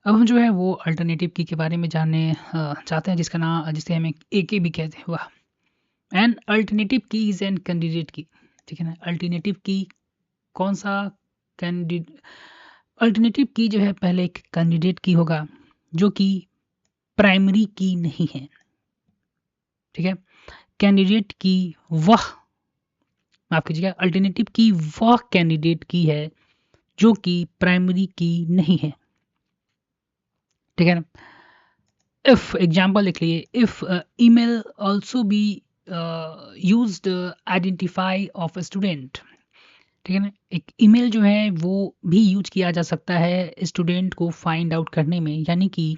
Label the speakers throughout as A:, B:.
A: अब हम जो है वो अल्टरनेटिव की के बारे में जानने चाहते हैं, जिसे हम एके भी कहते हैं। वाह। एन अल्टरनेटिव की इज एन कैंडिडेट की, ठीक है ना। अल्टरनेटिव की कौन सा कैंडिडेट, अल्टरनेटिव की जो है पहले एक कैंडिडेट की होगा जो कि प्राइमरी की नहीं है, ठीक है। कैंडिडेट की वह, माफ कीजिएगा, अल्टरनेटिव की वह कैंडिडेट की है जो कि प्राइमरी की नहीं है, ठीक है ना। इफ एग्जाम्पल लिख लिए, if email also be used identify of a student, ठीक है ना। एक ईमेल जो है वो भी यूज किया जा सकता है स्टूडेंट को फाइंड आउट करने में, यानी कि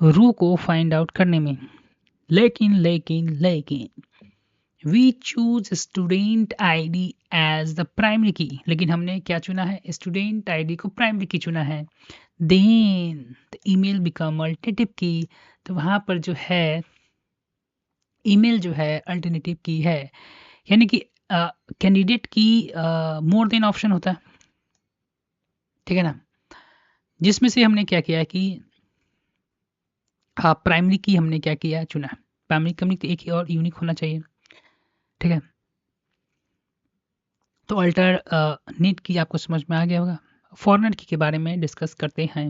A: रो को फाइंड आउट करने में। लेकिन लेकिन लेकिन we choose student ID as the primary key, लेकिन हमने क्या चुना है, स्टूडेंट आईडी को प्राइमरी की चुना है। Then the email become alternative key, तो वहां पर जो है ईमेल जो है अल्टरनेटिव की है, यानी कि कैंडिडेट की मोर देन ऑप्शन होता है, ठीक है ना। जिसमें से हमने क्या किया है कि हाँ, प्राइमरी की हमने क्या किया है, चुना है। प्राइमरी की तो एक ही और यूनिक होना चाहिए, ठीक है। तो अल्टर नीट की आपको समझ में आ गया होगा। फॉरनर की के बारे में डिस्कस करते हैं।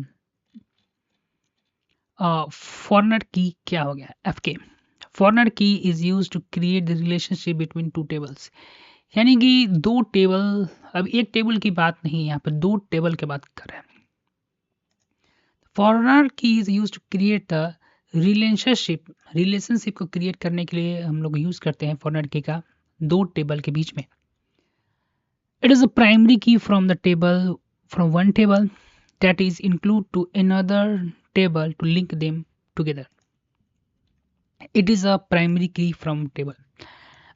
A: फॉरनर की क्या हो गया, F K. Foreign key is use to create the relationship between two tables, यानी कि दो टेबल, अब एक टेबल की बात नहीं है, यहाँ पर दो टेबल की बात कर रहे हैं। Foreign key is use to create the relationship को क्रिएट करने के लिए हम लोग यूज करते हैं फॉरनर की का दो टेबल के बीच में। इट इज अ प्राइमरी की from the table, from one table that is include to another table to link them together. It is a primary key from table.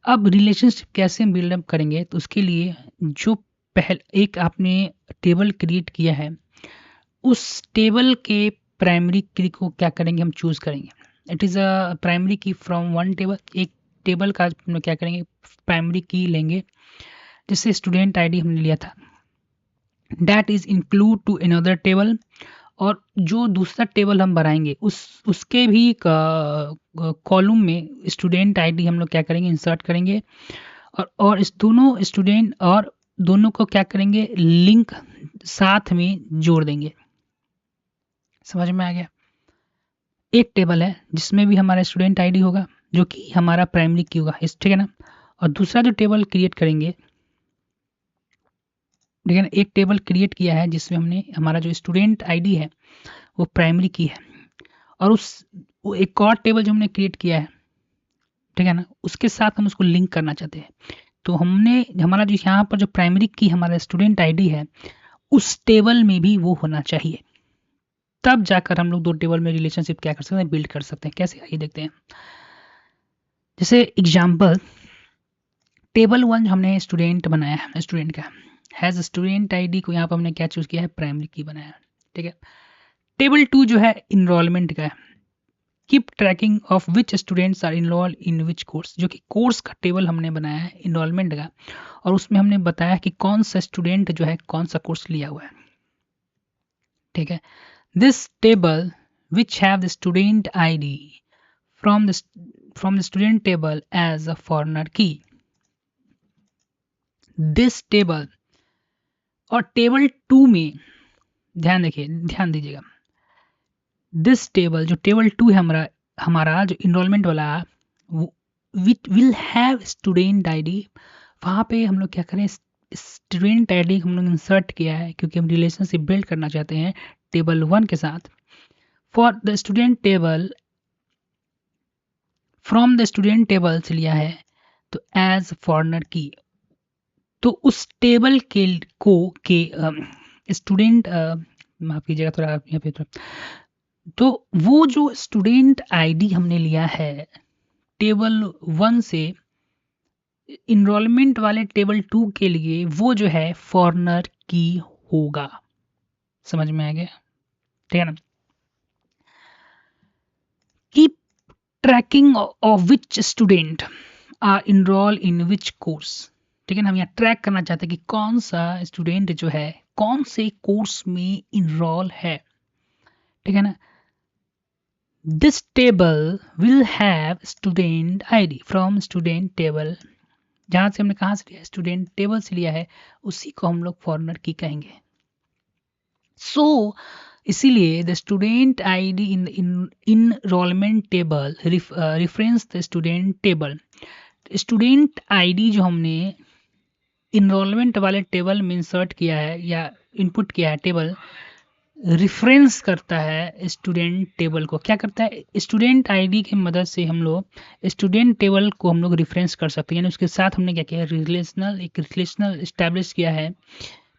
A: अब रिलेशनशिप कैसे हम बिल्डअप करेंगे, तो उसके लिए जो एक आपने टेबल क्रिएट किया है, उस टेबल के प्राइमरी की को क्या करेंगे, हम चूज करेंगे। इट इज़ अ प्राइमरी की फ्रॉम वन टेबल, एक टेबल का हम क्या करेंगे, प्राइमरी की लेंगे। जैसे स्टूडेंट आईडी हमने लिया था, that is include to another table, और जो दूसरा टेबल हम बनाएंगे उसके भी कॉलम में स्टूडेंट आईडी हम लोग क्या करेंगे, इंसर्ट करेंगे। और इस दोनों स्टूडेंट और दोनों को क्या करेंगे, लिंक साथ में जोड़ देंगे। समझ में आ गया। एक टेबल है जिसमें भी हमारा स्टूडेंट आईडी होगा जो कि हमारा प्राइमरी की होगा, ठीक है ना। और दूसरा जो टेबल क्रिएट करेंगे, ठीक है ना, एक टेबल क्रिएट किया है जिसमें हमने हमारा जो स्टूडेंट आईडी है वो प्राइमरी की है, और वो एक और टेबल जो हमने क्रिएट किया है, ठीक है ना, उसके साथ हम उसको लिंक करना चाहते हैं। तो हमने हमारा जो यहाँ पर जो प्राइमरी की हमारा स्टूडेंट आईडी है, उस टेबल में भी वो होना चाहिए। तब जाकर हम लोग दो टेबल में रिलेशनशिप क्या कर सकते हैं, बिल्ड कर सकते हैं। कैसे, आइए देखते हैं। जैसे एग्जाम्पल, टेबल वन हमने स्टूडेंट बनाया है, स्टूडेंट का हैज स्टूडेंट आईडी को यहाँ पर हमने क्या चूज किया है, प्राइमरी की बनाया, ठीक है। टेबल टू जो है इनरोलमेंट का है, keep tracking of which students are enrol in which course, जो कि कोर्स का टेबल हमने बनाया है इनरोलमेंट का, और उसमें हमने बताया कि कौन सा स्टूडेंट जो है कौन सा कोर्स लिया हुआ है, ठीक है। This table which have the student ID from the student table as a foreign key, this table. और टेबल टू में ध्यान दीजिएगा, दिस टेबल, जो टेबल टू है हमारा जो इनरोलमेंट वाला, which will have student ID, वहाँ पे हम लोग क्या करें, स्टूडेंट आईडी हम लोग इंसर्ट किया है क्योंकि हम रिलेशनशिप बिल्ड करना चाहते हैं टेबल वन के साथ। For the student table, from the student table से लिया है, तो एज फॉरनर की, तो उस टेबल के स्टूडेंट, माफ कीजिएगा थोड़ा यहाँ पे थोड़ा, तो वो जो स्टूडेंट आईडी हमने लिया है टेबल वन से इनरोलमेंट वाले टेबल टू के लिए, वो जो है फॉरनर की होगा। समझ में आ गया, ठीक है ना। Keep tracking of which student are enrol in which course, ठीक है ना। हम यहाँ ट्रैक करना चाहते हैं कि कौन सा स्टूडेंट जो है कौन से कोर्स में इनरोल है, ठीक है ना। This table will have student ID from student table, जहां से हमने कहाँ से लिया, स्टूडेंट टेबल से लिया है, उसी को हम लोग फॉरनर की कहेंगे। सो इसीलिए the student ID in enrolment table reference the student table. Student ID जो हमने इनरोलमेंट वाले टेबल में इंसर्ट किया है या इनपुट किया है, टेबल रिफरेंस करता है स्टूडेंट टेबल को। क्या करता है, स्टूडेंट आईडी की मदद से हम लोग स्टूडेंट टेबल को हम लोग रिफरेंस कर सकते हैं, यानी उसके साथ हमने क्या किया, एक रिलेशनल इस्टेब्लिश किया है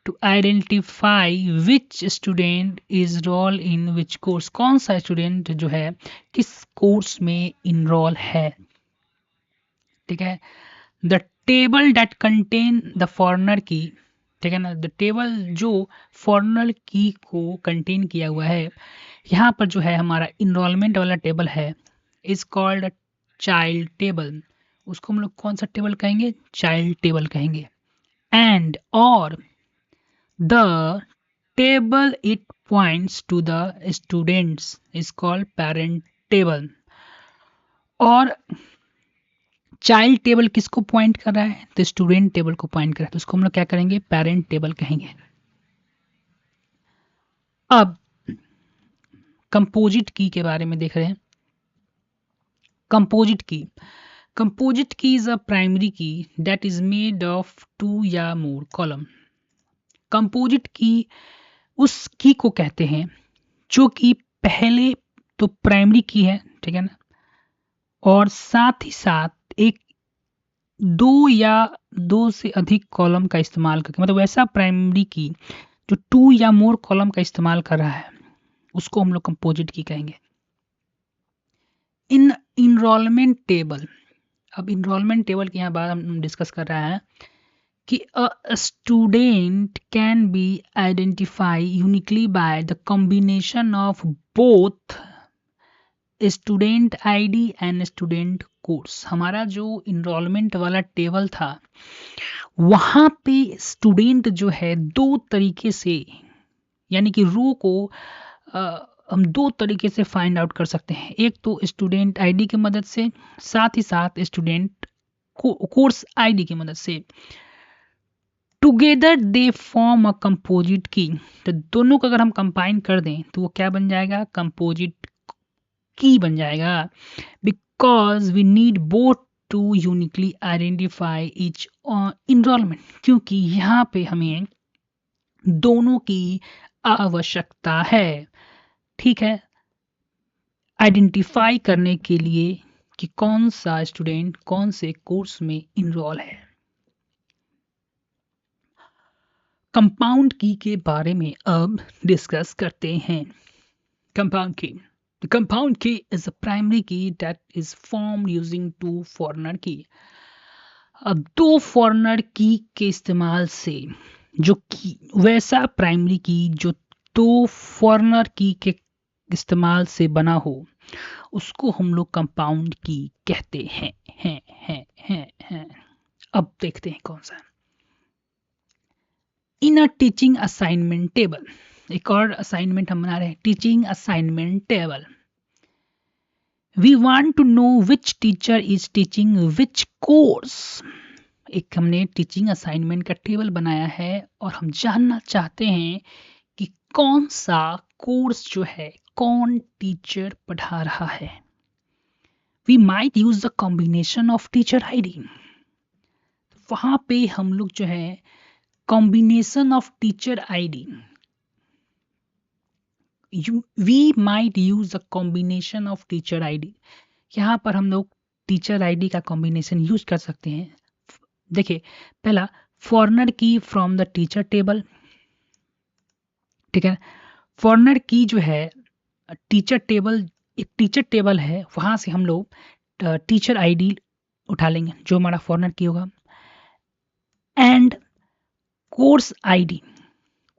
A: to identify which student is roll in which course, कौन सा स्टूडेंट जो है किस कोर्स में इनरोल है। ठीक है, the table that contain the foreigner की, ठीक है ना, द टेबल जो फॉरनर की को कंटेन किया हुआ है, यहाँ पर जो है हमारा इनरोलमेंट वाला टेबल है, इज कॉल्ड चाइल्ड टेबल। उसको हम लोग कौन सा टेबल कहेंगे, चाइल्ड टेबल कहेंगे। एंड और the table it points to the students is called parent table. और चाइल्ड टेबल किसको पॉइंट कर रहा है, तो स्टूडेंट टेबल को पॉइंट कर रहा है, तो उसको हम लोग क्या करेंगे, पेरेंट टेबल कहेंगे। अब कंपोजिट की के बारे में देख रहे हैं। Composite key is a primary की दैट इज मेड ऑफ 2 या मोर कॉलम। कंपोजिट की उस की को कहते हैं जो कि पहले तो प्राइमरी की है, ठीक है ना, और साथ ही साथ एक 2 या 2 से अधिक कॉलम का इस्तेमाल करके, मतलब वैसा प्राइमरी की जो 2 या मोर कॉलम का इस्तेमाल कर रहा है, उसको हम लोग कंपोजिट की कहेंगे। इन इनरोलमेंट टेबल, अब इनरोलमेंट टेबल की यहाँ बात हम डिस्कस कर रहे हैं कि a student can be identify uniquely by the combination of both student ID and student course. हमारा जो इनरोलमेंट वाला टेबल था, वहां पे स्टूडेंट जो है 2 तरीके से, यानी कि रो को हम 2 तरीके से फाइंड आउट कर सकते हैं। एक तो स्टूडेंट आईडी की मदद से, साथ ही साथ स्टूडेंट कोर्स आईडी की मदद से। Together they form a composite key, तो दोनों को अगर हम कंबाइन कर दें तो वो क्या बन जाएगा, कंपोजिट की बन जाएगा। Because we need both to uniquely identify each enrollment, क्योंकि यहाँ पे हमें दोनों की आवश्यकता है, ठीक है, आइडेंटिफाई करने के लिए कि कौन सा स्टूडेंट कौन से कोर्स में इनरोल है। कंपाउंड की के बारे में अब डिस्कस करते हैं। कंपाउंड की, the compound key is a primary key that is formed using 2 foreigner key। अब 2 फॉरनर की के इस्तेमाल से जो की, वैसा प्राइमरी की जो 2 फॉरनर की के इस्तेमाल से बना हो, उसको हम लोग कंपाउंड की कहते हैं। अब देखते हैं कौन सा। इन अ टीचिंग असाइनमेंट टेबल, एक और असाइनमेंट हम बना रहे हैं, teaching assignment table. We want to know which teacher is teaching which course। एक हमने टीचिंग असाइनमेंट का टेबल बनाया है और हम जानना चाहते हैं कि कौन सा कोर्स जो है कौन टीचर पढ़ा रहा है। We might use the combination of teacher ID। वहां पे हम लोग जो है combination of teacher ID, we might use a combination of teacher ID। यहाँ पर हम लोग टीचर आईडी का कॉम्बिनेशन यूज कर सकते हैं। देखिए, पहला फॉरनर की फ्रॉम द टीचर टेबल, ठीक है, फॉरनर की जो है टीचर टेबल, एक टीचर टेबल है, वहां से हम लोग टीचर आईडी उठा लेंगे जो हमारा फॉरनर की होगा। And course ID,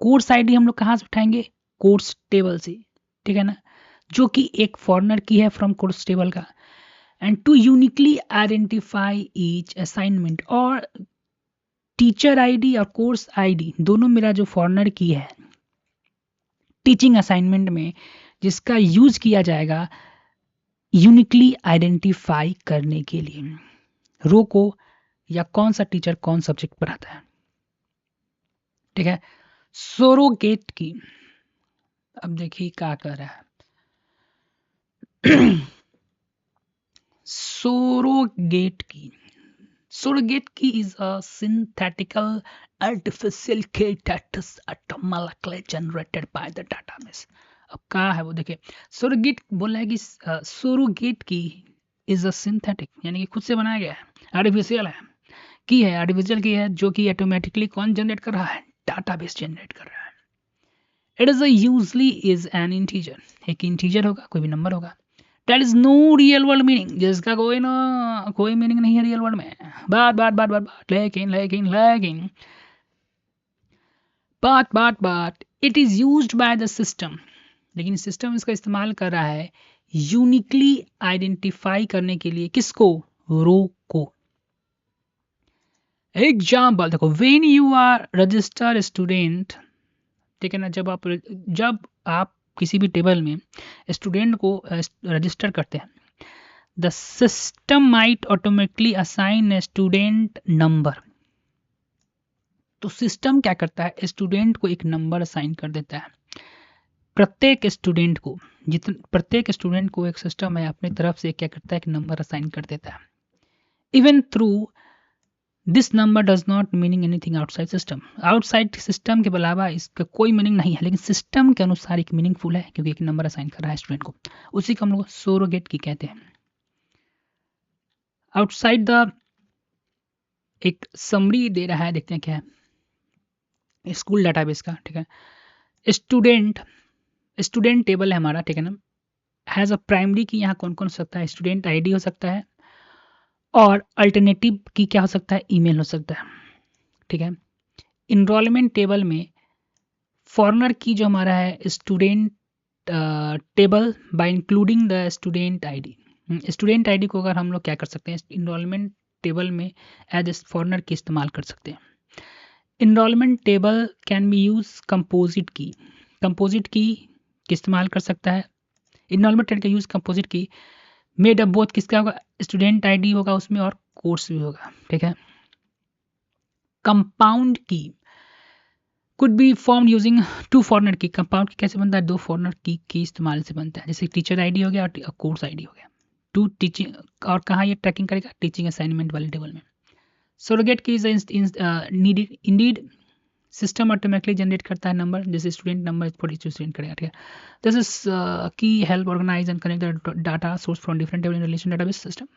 A: course ID हम लोग कहाँ से उठाएंगे, कोर्स टेबल से, ठीक है ना, जो कि एक फॉरनर की है फ्रॉम कोर्स टेबल का। And to uniquely identify each assignment, और टीचर आईडी और कोर्स आईडी दोनों मेरा जो फॉरनर की है टीचिंग असाइनमेंट में, जिसका यूज किया जाएगा यूनिकली आइडेंटिफाई करने के लिए रो को या कौन सा टीचर कौन सब्जेक्ट पढ़ाता है। ठीक है, सरोगेट की, अब देखिए क्या कर रहा है। surrogate key is a synthetical artificial key that is automatically generated by the database। अब क्या है वो देखिए, surrogate बोला है कि surrogate key is a synthetic यानी कि खुद से बनाया गया है, आर्टिफिशियल है, की है आर्टिफिशियल की है जो कि ऑटोमेटिकली कौन जनरेट कर रहा है, डाटाबेस जनरेट कर रहा है। It is usually is an integer, एक इंटीजर होगा, कोई भी नंबर होगा। That is no real world meaning, जिसका कोई मीनिंग नहीं है रियल वर्ल्ड में। बात it is used by the system, लेकिन सिस्टम इसका इस्तेमाल कर रहा है यूनिकली आइडेंटिफाई करने के लिए, किसको, रो को। एग्जाम्पल देखो, when you are register student, ठीक है ना, जब आप किसी भी टेबल में स्टूडेंट को रजिस्टर करते हैं, the system might automatically assign a student number. तो सिस्टम क्या करता है, स्टूडेंट को एक नंबर असाइन कर देता है। प्रत्येक स्टूडेंट को एक सिस्टम है अपनी तरफ से क्या करता है, एक नंबर असाइन कर देता है। Even through this number does not meaning anything outside system, outside system के अलावा इसका कोई मीनिंग नहीं है, लेकिन सिस्टम के अनुसार एक मीनिंगफुल है क्योंकि एक नंबर असाइन कर रहा है स्टूडेंट को। उसी को हम लोग सरोगेट की कहते हैं। आउटसाइड द एक समरी दे रहा है, देखते हैं क्या है, स्कूल डाटाबेस का। ठीक है, स्टूडेंट टेबल है हमारा, ठीक है ना, हैज़ अ प्राइमरी की, यहाँ कौन कौन हो सकता है, स्टूडेंट आईडी हो सकता है, और अल्टरनेटिव की क्या हो सकता है, ईमेल हो सकता है। ठीक है, इनरोलमेंट टेबल में फॉरनर की जो हमारा है student table by including the student ID. Student ID को अगर हम लोग क्या कर सकते हैं, इनरोलमेंट टेबल में एज ए फॉरनर की इस्तेमाल कर सकते हैं। Enrollment table can be use composite key इस्तेमाल कर सकता है। इनरोलमेंट टेबल का use composite key made up both, किसका होगा, स्टूडेंट आईडी होगा उसमें और कोर्स भी होगा। ठीक है, compound key could be form using two foreign key. Compound key कैसे बनता है, दो फॉरनर की इस्तेमाल से बनता है, जैसे टीचर आईडी हो गया और कोर्स आईडी हो गया। टू टीचिंग, और कहाँ ये ट्रैकिंग करेगा, टीचिंग असाइनमेंट वाले टेबल में। Surrogate key needed indeed, system automatically generate करता है नंबर, जैसे student number for each student करेगा। ठीक है, this is key help organise and connect the data source from different table in relation database system.